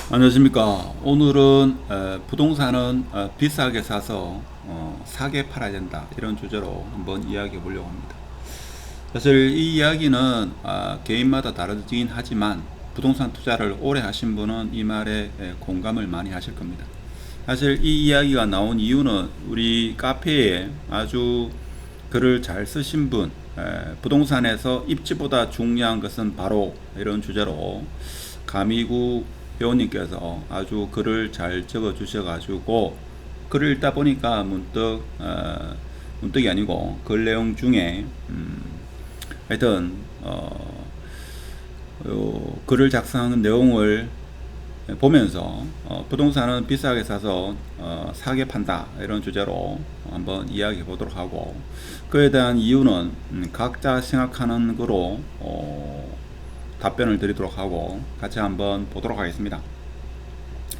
안녕하십니까. 오늘은 부동산은 비싸게 사서 사게 팔아야 된다, 이런 주제로 한번 이야기해 보려고 합니다. 사실 이 이야기는 개인마다 다르긴 하지만 부동산 투자를 오래 하신 분은 이 말에 공감을 많이 하실 겁니다. 사실 이 이야기가 나온 이유는 우리 카페에 아주 글을 잘 쓰신 분, 부동산에서 입지보다 중요한 것은 바로, 이런 주제로 가미구 회원님께서 아주 글을 잘 적어 주셔가지고 글을 읽다 보니까 문득이 아니고 글 내용 중에 하여튼 글을 작성한 내용을 보면서 부동산은 비싸게 사서 사게 판다, 이런 주제로 한번 이야기해 보도록 하고, 그에 대한 이유는 각자 생각하는 거로 답변을 드리도록 하고 같이 한번 보도록 하겠습니다.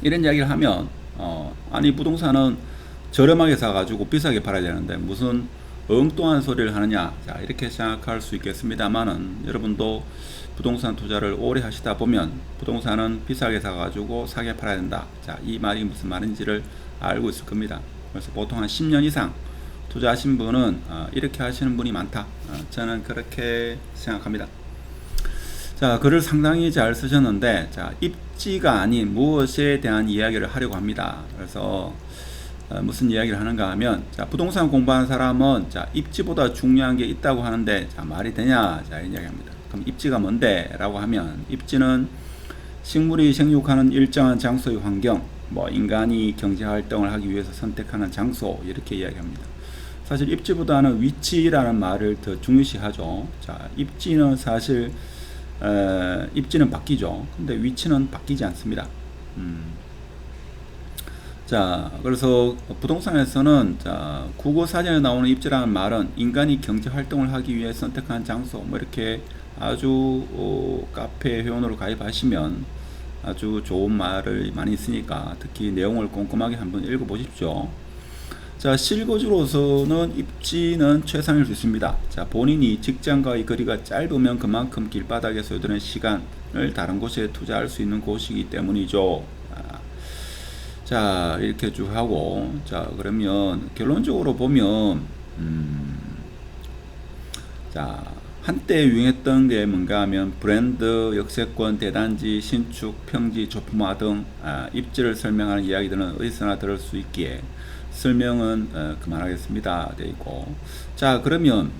이런 이야기를 하면 아니 부동산은 저렴하게 사가지고 비싸게 팔아야 되는데 무슨 엉뚱한 소리를 하느냐, 자, 이렇게 생각할 수 있겠습니다만은, 여러분도 부동산 투자를 오래 하시다 보면 부동산은 비싸게 사가지고 사게 팔아야 된다, 자, 이 말이 무슨 말인지를 알고 있을 겁니다. 그래서 보통 한 10년 이상 투자하신 분은 이렇게 하시는 분이 많다, 저는 그렇게 생각합니다. 자, 글을 상당히 잘 쓰셨는데, 자, 입지가 아닌 무엇에 대한 이야기를 하려고 합니다. 그래서 무슨 이야기를 하는가 하면, 자, 부동산 공부하는 사람은 자, 입지보다 중요한 게 있다고 하는데, 자, 말이 되냐, 자, 이런 이야기합니다. 그럼 입지가 뭔데? 라고 하면, 입지는 식물이 생육하는 일정한 장소의 환경, 인간이 경제 활동을 하기 위해서 선택하는 장소, 이렇게 이야기합니다. 사실 입지보다는 위치라는 말을 더 중요시하죠. 자, 입지는 사실 입지는 바뀌죠. 근데 위치는 바뀌지 않습니다. 자, 그래서 부동산에서는 자, 국어 사전에 나오는 입지라는 말은 인간이 경제 활동을 하기 위해 선택한 장소, 이렇게 아주 카페 회원으로 가입하시면 아주 좋은 말을 많이 쓰니까 특히 내용을 꼼꼼하게 한번 읽어보십시오. 자, 실거주로서는 입지는 최상일 수 있습니다. 자, 본인이 직장과의 거리가 짧으면 그만큼 길바닥에 소요되는 시간을 다른 곳에 투자할 수 있는 곳이기 때문이죠. 자, 이렇게 쭉 하고, 자, 그러면 결론적으로 보면 자, 한때 유행했던 게 뭔가 하면 브랜드, 역세권, 대단지, 신축, 평지, 조품화 등 입지를 설명하는 이야기들은 어디서나 들을 수 있기에 설명은 그만하겠습니다 돼 있고, 자, 그러면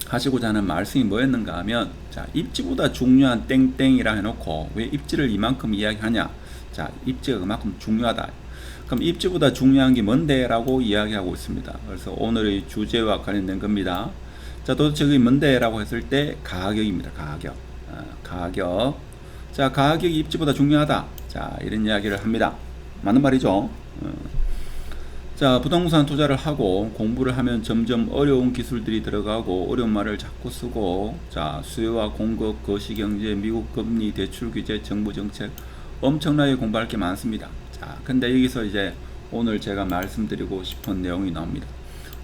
하시고자 하는 말씀이 뭐였는가 하면, 자, 입지보다 중요한 땡땡이라 해놓고 왜 입지를 이만큼 이야기하냐, 자, 입지가 그만큼 중요하다. 그럼 입지보다 중요한 게 뭔데? 라고 이야기하고 있습니다. 그래서 오늘의 주제와 관련된 겁니다. 자, 도대체 그게 뭔데? 라고 했을 때 가격입니다. 가격. 자, 가격이 입지보다 중요하다, 자, 이런 이야기를 합니다. 맞는 말이죠. 자, 부동산 투자를 하고 공부를 하면 점점 어려운 기술들이 들어가고 어려운 말을 자꾸 쓰고, 자, 수요와 공급, 거시경제, 미국 금리, 대출 규제, 정부 정책, 엄청나게 공부할 게 많습니다. 자, 근데 여기서 이제 오늘 제가 말씀드리고 싶은 내용이 나옵니다.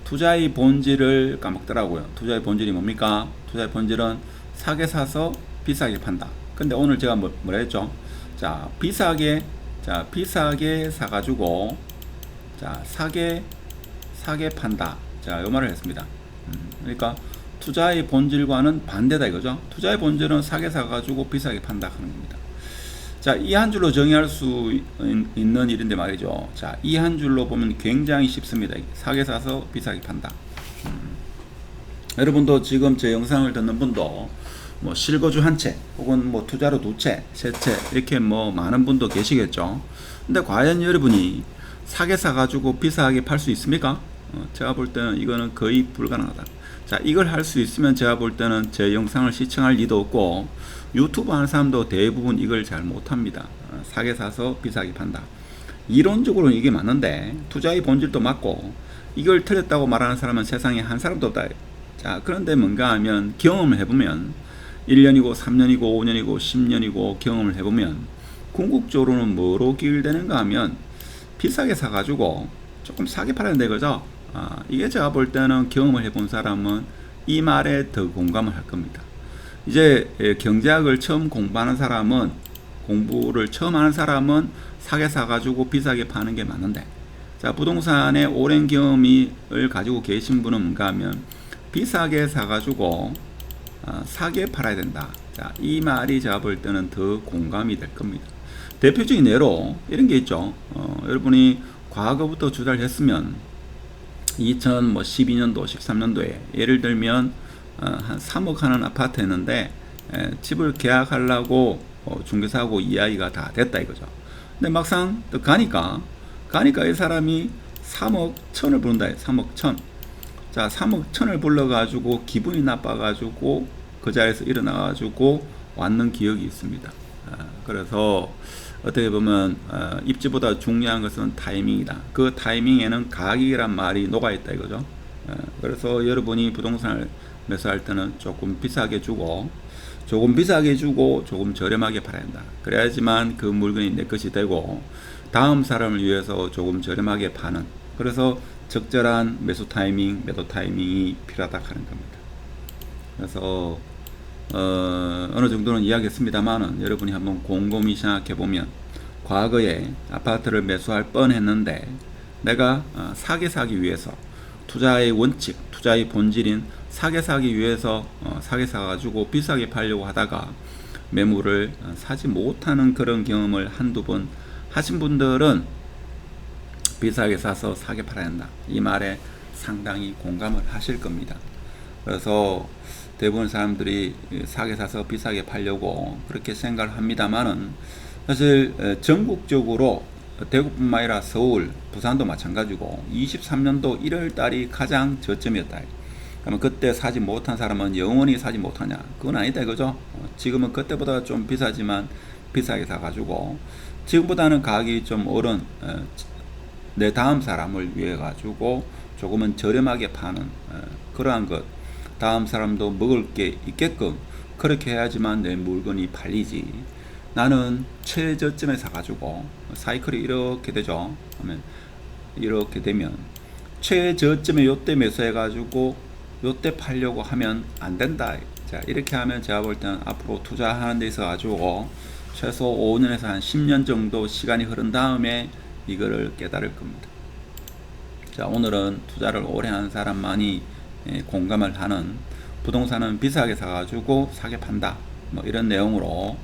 투자의 본질을 까먹더라고요. 투자의 본질이 뭡니까? 투자의 본질은 사게 사서 비싸게 판다. 근데 오늘 제가 뭐라 했죠? 자, 비싸게 사가지고, 자, 사게 판다. 자, 요 말을 했습니다. 그러니까 투자의 본질과는 반대다 이거죠. 투자의 본질은 사게 사가지고 비싸게 판다 하는 겁니다. 자, 이 한 줄로 정의할 수 있는 일인데 말이죠. 자, 이 한 줄로 보면 굉장히 쉽습니다. 사게 사서 비싸게 판다. 여러분도 지금 제 영상을 듣는 분도 실거주 한 채, 혹은 투자로 두 채, 세 채, 이렇게 많은 분도 계시겠죠. 근데 과연 여러분이 사게 사가지고 비싸게 팔 수 있습니까? 제가 볼 때는 이거는 거의 불가능하다. 자, 이걸 할 수 있으면 제가 볼 때는 제 영상을 시청할 리도 없고, 유튜브 하는 사람도 대부분 이걸 잘 못합니다. 사게 사서 비싸게 판다. 이론적으로는 이게 맞는데 투자의 본질도 맞고, 이걸 틀렸다고 말하는 사람은 세상에 한 사람도 없다. 자, 그런데 뭔가 하면 경험을 해보면 1년이고 3년이고 5년이고 10년이고 경험을 해보면 궁극적으로는 뭐로 기울되는가 하면 비싸게 사가지고 조금 싸게 팔아야 되거죠. 이게 제가 볼 때는 경험을 해본 사람은 이 말에 더 공감을 할 겁니다. 이제 경제학을 처음 공부하는 사람은 공부를 처음 하는 사람은 사게 사가지고 비싸게 파는 게 맞는데, 자, 부동산에 오랜 경험을 가지고 계신 분은 뭔가 하면 비싸게 사가지고 사게 팔아야 된다. 자, 이 말이 제가 볼 때는 더 공감이 될 겁니다. 대표적인 예로 이런 게 있죠. 여러분이 과거부터 투자를 했으면 2012년도, 13년도에 예를 들면 한 3억 하는 아파트였는데 집을 계약하려고 중개사하고 이야기가 다 됐다 이거죠. 근데 막상 또 가니까 이 사람이 3억 1천을 부른다. 3억 1천. 자, 3억 1천을 불러가지고 기분이 나빠가지고 그 자리에서 일어나가지고 왔는 기억이 있습니다. 그래서 어떻게 보면 입지보다 중요한 것은 타이밍이다. 그 타이밍에는 가격이란 말이 녹아있다 이거죠. 그래서 여러분이 부동산을 매수할 때는 조금 비싸게 주고 조금 저렴하게 팔아야 한다. 그래야지만 그 물건이 내 것이 되고 다음 사람을 위해서 조금 저렴하게 파는, 그래서 적절한 매수 타이밍, 매도 타이밍이 필요하다 하는 겁니다. 그래서 어느 정도는 이야기했습니다만은 여러분이 한번 곰곰이 생각해 보면 과거에 아파트를 매수할 뻔했는데 내가 사게 사기 위해서 투자의 원칙, 투자의 본질인 사게 사기 위해서 사게 사가지고 비싸게 팔려고 하다가 매물을 사지 못하는 그런 경험을 한두 번 하신 분들은 비싸게 사서 사게 팔아야 한다. 이 말에 상당히 공감을 하실 겁니다. 그래서 대부분 사람들이 사게 사서 비싸게 팔려고 그렇게 생각을 합니다만은 사실 전국적으로 대구뿐만 아니라 서울, 부산도 마찬가지고 23년도 1월 달이 가장 저점이었다. 그러면 그때 사지 못한 사람은 영원히 사지 못하냐? 그건 아니다 이거죠. 지금은 그때보다 좀 비싸지만 비싸게 사가지고 지금보다는 가격이 좀 오른 내 다음 사람을 위해 가지고 조금은 저렴하게 파는 그러한 것, 다음 사람도 먹을 게 있게끔 그렇게 해야지만 내 물건이 팔리지. 나는 최저점에 사가지고 사이클이 이렇게 되죠. 하면 이렇게 되면 최저점에 요때 매수해가지고 요때 팔려고 하면 안 된다. 자, 이렇게 하면 제가 볼 때는 앞으로 투자하는 데 있어 가지고 최소 5년에서 한 10년 정도 시간이 흐른 다음에 이거를 깨달을 겁니다. 자, 오늘은 투자를 오래 하는 사람만이 공감을 하는 부동산은 비싸게 사가지고 사게 판다. 뭐 이런 내용으로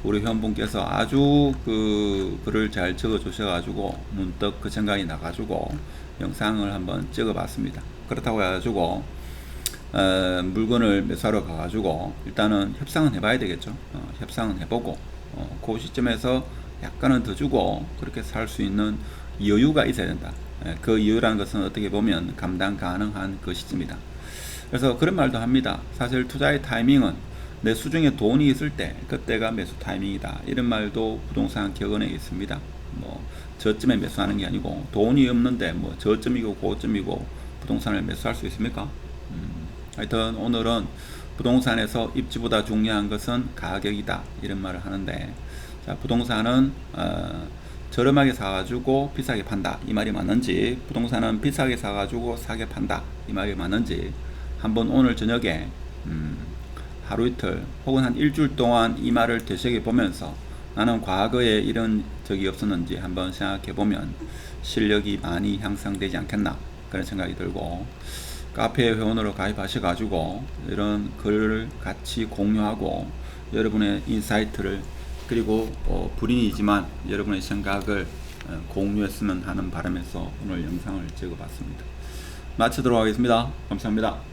우리 회원분께서 아주 그 글을 잘 적어 주셔가지고 문득 그 생각이 나가지고 영상을 한번 찍어 봤습니다. 그렇다고 해가지고 물건을 매수하러 가가지고 일단은 협상은 해봐야 되겠죠. 협상은 해보고 그 시점에서 약간은 더 주고 그렇게 살 수 있는 여유가 있어야 된다. 그 이유라는 것은 어떻게 보면 감당 가능한 것이집니다. 그래서 그런 말도 합니다. 사실 투자의 타이밍은 내 수중에 돈이 있을 때 그때가 매수 타이밍이다. 이런 말도 부동산 격언에 있습니다. 뭐 저점에 매수하는 게 아니고 돈이 없는데 뭐 저점이고 고점이고 부동산을 매수할 수 있습니까? 하여튼 오늘은 부동산에서 입지보다 중요한 것은 가격이다. 이런 말을 하는데, 자, 부동산은 저렴하게 사가지고 비싸게 판다. 이 말이 맞는지, 부동산은 비싸게 사가지고 싸게 판다. 이 말이 맞는지 한번 오늘 저녁에 하루 이틀 혹은 한 일주일 동안 이 말을 되새겨 보면서 나는 과거에 이런 적이 없었는지 한번 생각해 보면 실력이 많이 향상되지 않겠나 그런 생각이 들고, 카페 회원으로 가입하셔 가지고 이런 글을 같이 공유하고 여러분의 인사이트를 그리고 불인이지만 여러분의 생각을 공유했으면 하는 바람에서 오늘 영상을 찍어 봤습니다. 마치도록 하겠습니다. 감사합니다.